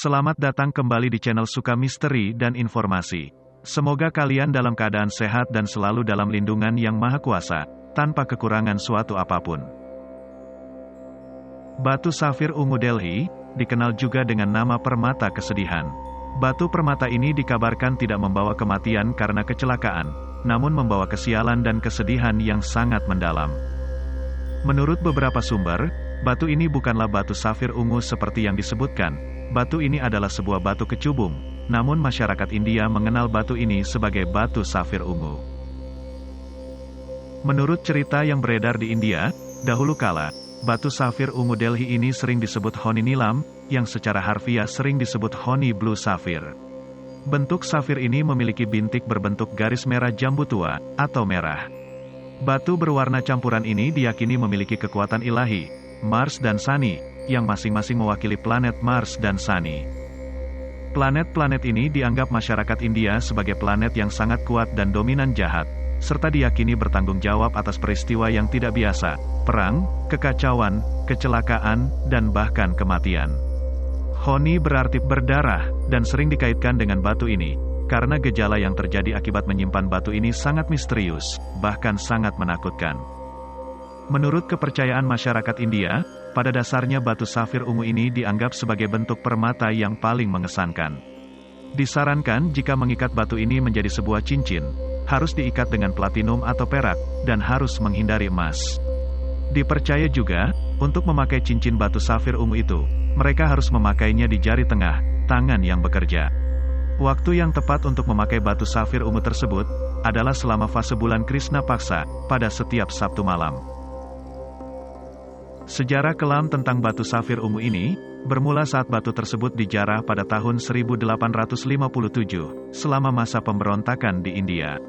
Selamat datang kembali di channel Suka Misteri dan Informasi. Semoga kalian dalam keadaan sehat dan selalu dalam lindungan Yang Maha Kuasa, tanpa kekurangan suatu apapun. Batu safir ungu Delhi, dikenal juga dengan nama permata kesedihan. Batu permata ini dikabarkan tidak membawa kematian karena kecelakaan, namun membawa kesialan dan kesedihan yang sangat mendalam. Menurut beberapa sumber, batu ini bukanlah batu safir ungu seperti yang disebutkan. Batu ini adalah sebuah batu kecubung, namun masyarakat India mengenal batu ini sebagai batu safir ungu. Menurut cerita yang beredar di India, dahulu kala, batu safir ungu Delhi ini sering disebut Honi Nilam, yang secara harfiah sering disebut Honi Blue Sapphire. Bentuk safir ini memiliki bintik berbentuk garis merah jambu tua, atau merah. Batu berwarna campuran ini diyakini memiliki kekuatan ilahi, Mars dan Shani, yang masing-masing mewakili planet Mars dan Shani. Planet-planet ini dianggap masyarakat India sebagai planet yang sangat kuat dan dominan jahat, serta diyakini bertanggung jawab atas peristiwa yang tidak biasa, perang, kekacauan, kecelakaan, dan bahkan kematian. Honi berarti berdarah, dan sering dikaitkan dengan batu ini, karena gejala yang terjadi akibat menyimpan batu ini sangat misterius, bahkan sangat menakutkan. Menurut kepercayaan masyarakat India, pada dasarnya batu safir ungu ini dianggap sebagai bentuk permata yang paling mengesankan. Disarankan jika mengikat batu ini menjadi sebuah cincin, harus diikat dengan platinum atau perak, dan harus menghindari emas. Dipercaya juga, untuk memakai cincin batu safir ungu itu, mereka harus memakainya di jari tengah, tangan yang bekerja. Waktu yang tepat untuk memakai batu safir ungu tersebut, adalah selama fase bulan Krishna Paksa, pada setiap Sabtu malam. Sejarah kelam tentang batu safir ungu ini, bermula saat batu tersebut dijarah pada tahun 1857, selama masa pemberontakan di India.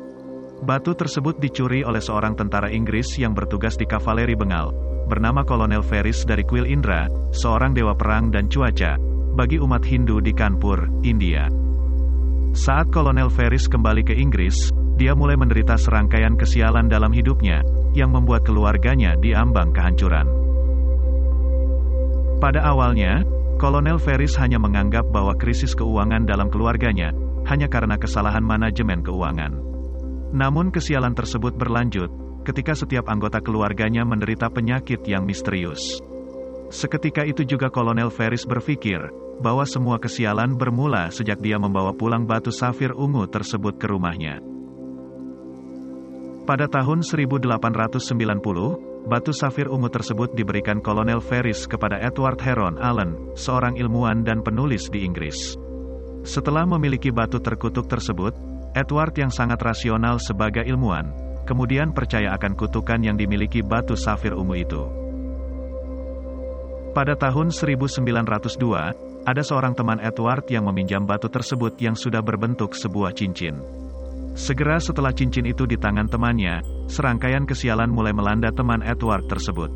Batu tersebut dicuri oleh seorang tentara Inggris yang bertugas di kavaleri Bengal, bernama Kolonel Ferris dari kuil Indra, seorang dewa perang dan cuaca, bagi umat Hindu di Kanpur, India. Saat Kolonel Ferris kembali ke Inggris, dia mulai menderita serangkaian kesialan dalam hidupnya, yang membuat keluarganya diambang kehancuran. Pada awalnya, Kolonel Ferris hanya menganggap bahwa krisis keuangan dalam keluarganya, hanya karena kesalahan manajemen keuangan. Namun kesialan tersebut berlanjut, ketika setiap anggota keluarganya menderita penyakit yang misterius. Seketika itu juga Kolonel Ferris berpikir, bahwa semua kesialan bermula sejak dia membawa pulang batu safir ungu tersebut ke rumahnya. Pada tahun 1890, batu safir ungu tersebut diberikan Kolonel Ferris kepada Edward Heron Allen, seorang ilmuwan dan penulis di Inggris. Setelah memiliki batu terkutuk tersebut, Edward yang sangat rasional sebagai ilmuwan, kemudian percaya akan kutukan yang dimiliki batu safir ungu itu. Pada tahun 1902, ada seorang teman Edward yang meminjam batu tersebut yang sudah berbentuk sebuah cincin. Segera setelah cincin itu di tangan temannya, serangkaian kesialan mulai melanda teman Edward tersebut.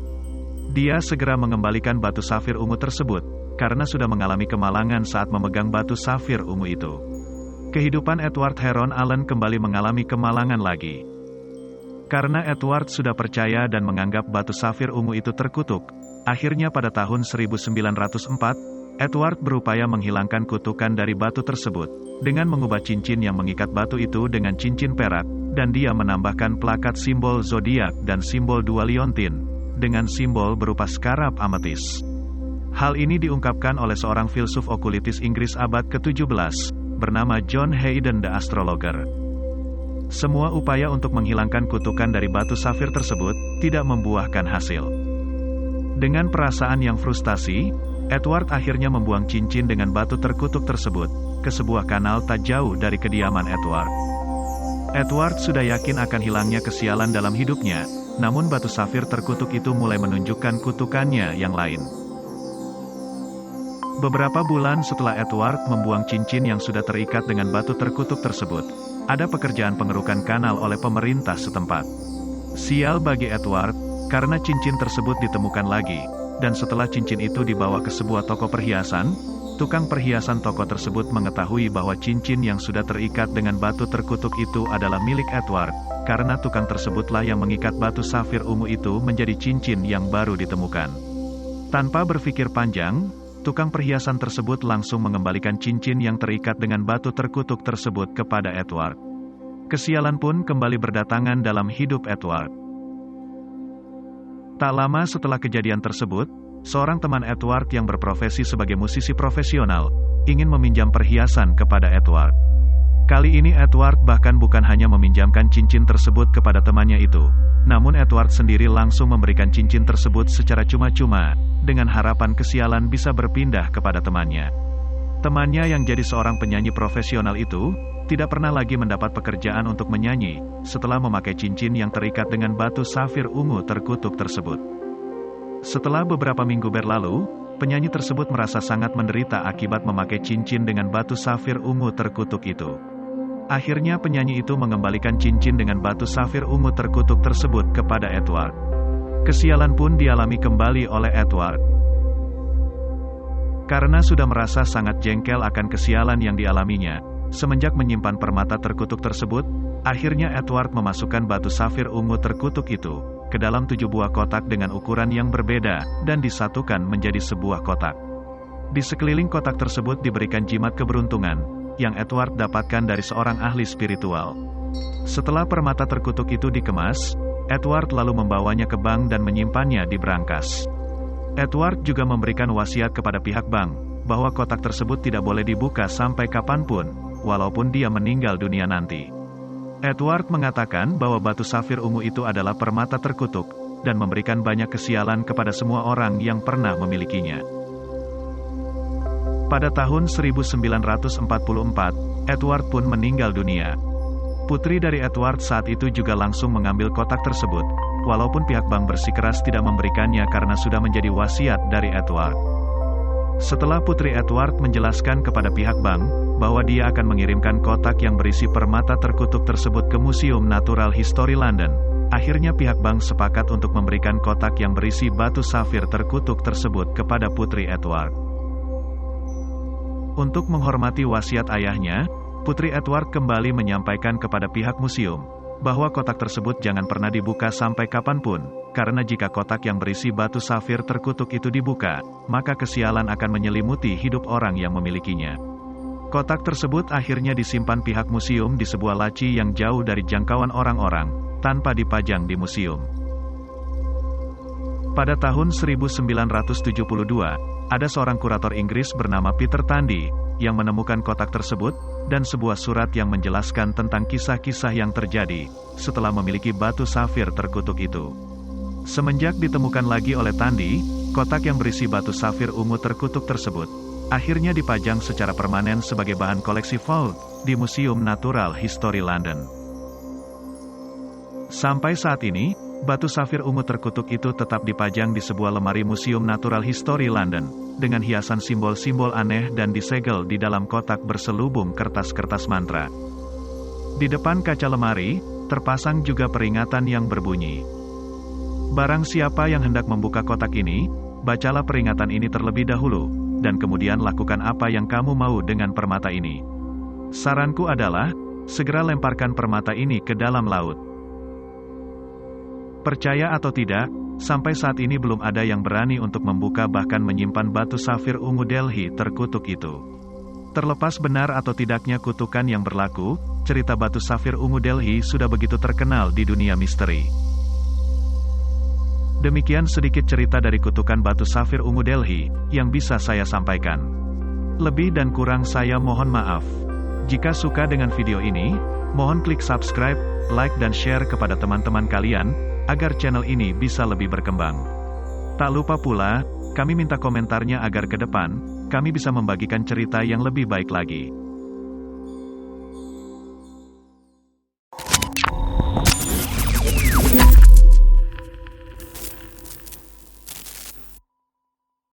Dia segera mengembalikan batu safir ungu tersebut, karena sudah mengalami kemalangan saat memegang batu safir ungu itu. Kehidupan Edward Heron Allen kembali mengalami kemalangan lagi. Karena Edward sudah percaya dan menganggap batu safir ungu itu terkutuk, akhirnya pada tahun 1904, Edward berupaya menghilangkan kutukan dari batu tersebut, dengan mengubah cincin yang mengikat batu itu dengan cincin perak, dan dia menambahkan plakat simbol zodiak dan simbol dua liontin, dengan simbol berupa skarab ametis. Hal ini diungkapkan oleh seorang filsuf okulitis Inggris abad ke-17, bernama John Hayden the Astrologer. Semua upaya untuk menghilangkan kutukan dari batu safir tersebut, tidak membuahkan hasil. Dengan perasaan yang frustasi, Edward akhirnya membuang cincin dengan batu terkutuk tersebut, ke sebuah kanal tak jauh dari kediaman Edward. Edward sudah yakin akan hilangnya kesialan dalam hidupnya, namun batu safir terkutuk itu mulai menunjukkan kutukannya yang lain. Beberapa bulan setelah Edward membuang cincin yang sudah terikat dengan batu terkutuk tersebut, ada pekerjaan pengerukan kanal oleh pemerintah setempat. Sial bagi Edward, karena cincin tersebut ditemukan lagi, dan setelah cincin itu dibawa ke sebuah toko perhiasan, tukang perhiasan toko tersebut mengetahui bahwa cincin yang sudah terikat dengan batu terkutuk itu adalah milik Edward, karena tukang tersebutlah yang mengikat batu safir ungu itu menjadi cincin yang baru ditemukan. Tanpa berpikir panjang, tukang perhiasan tersebut langsung mengembalikan cincin yang terikat dengan batu terkutuk tersebut kepada Edward. Kesialan pun kembali berdatangan dalam hidup Edward. Tak lama setelah kejadian tersebut, seorang teman Edward yang berprofesi sebagai musisi profesional, ingin meminjam perhiasan kepada Edward. Kali ini Edward bahkan bukan hanya meminjamkan cincin tersebut kepada temannya itu, namun Edward sendiri langsung memberikan cincin tersebut secara cuma-cuma, dengan harapan kesialan bisa berpindah kepada temannya. Temannya yang jadi seorang penyanyi profesional itu, tidak pernah lagi mendapat pekerjaan untuk menyanyi, setelah memakai cincin yang terikat dengan batu safir ungu terkutuk tersebut. Setelah beberapa minggu berlalu, penyanyi tersebut merasa sangat menderita akibat memakai cincin dengan batu safir ungu terkutuk itu. Akhirnya penyanyi itu mengembalikan cincin dengan batu safir ungu terkutuk tersebut kepada Edward. Kesialan pun dialami kembali oleh Edward. Karena sudah merasa sangat jengkel akan kesialan yang dialaminya, semenjak menyimpan permata terkutuk tersebut, akhirnya Edward memasukkan batu safir ungu terkutuk itu ke dalam 7 buah kotak dengan ukuran yang berbeda, dan disatukan menjadi sebuah kotak. Di sekeliling kotak tersebut diberikan jimat keberuntungan, yang Edward dapatkan dari seorang ahli spiritual. Setelah permata terkutuk itu dikemas, Edward lalu membawanya ke bank dan menyimpannya di brankas. Edward juga memberikan wasiat kepada pihak bank, bahwa kotak tersebut tidak boleh dibuka sampai kapanpun, walaupun dia meninggal dunia nanti. Edward mengatakan bahwa batu safir ungu itu adalah permata terkutuk, dan memberikan banyak kesialan kepada semua orang yang pernah memilikinya. Pada tahun 1944, Edward pun meninggal dunia. Putri dari Edward saat itu juga langsung mengambil kotak tersebut, walaupun pihak bank bersikeras tidak memberikannya karena sudah menjadi wasiat dari Edward. Setelah putri Edward menjelaskan kepada pihak bank, bahwa dia akan mengirimkan kotak yang berisi permata terkutuk tersebut ke Museum Natural History London, akhirnya pihak bank sepakat untuk memberikan kotak yang berisi batu safir terkutuk tersebut kepada putri Edward. Untuk menghormati wasiat ayahnya, putri Edward kembali menyampaikan kepada pihak museum, bahwa kotak tersebut jangan pernah dibuka sampai kapanpun, karena jika kotak yang berisi batu safir terkutuk itu dibuka, maka kesialan akan menyelimuti hidup orang yang memilikinya. Kotak tersebut akhirnya disimpan pihak museum di sebuah laci yang jauh dari jangkauan orang-orang, tanpa dipajang di museum. Pada tahun 1972, ada seorang kurator Inggris bernama Peter Tandy, yang menemukan kotak tersebut, dan sebuah surat yang menjelaskan tentang kisah-kisah yang terjadi, setelah memiliki batu safir terkutuk itu. Semenjak ditemukan lagi oleh Tandy, kotak yang berisi batu safir ungu terkutuk tersebut, akhirnya dipajang secara permanen sebagai bahan koleksi vault, di Museum Natural History London. Sampai saat ini, batu safir ungu terkutuk itu tetap dipajang di sebuah lemari Museum Natural History London, dengan hiasan simbol-simbol aneh dan disegel di dalam kotak berselubung kertas-kertas mantra. Di depan kaca lemari, terpasang juga peringatan yang berbunyi, "Barang siapa yang hendak membuka kotak ini, bacalah peringatan ini terlebih dahulu, dan kemudian lakukan apa yang kamu mau dengan permata ini. Saranku adalah, segera lemparkan permata ini ke dalam laut." Percaya atau tidak, sampai saat ini belum ada yang berani untuk membuka bahkan menyimpan batu safir ungu Delhi terkutuk itu. Terlepas benar atau tidaknya kutukan yang berlaku, cerita batu safir ungu Delhi sudah begitu terkenal di dunia misteri. Demikian sedikit cerita dari kutukan batu safir ungu Delhi, yang bisa saya sampaikan. Lebih dan kurang saya mohon maaf. Jika suka dengan video ini, mohon klik subscribe, like dan share kepada teman-teman kalian, agar channel ini bisa lebih berkembang. Tak lupa pula, kami minta komentarnya agar ke depan, kami bisa membagikan cerita yang lebih baik lagi.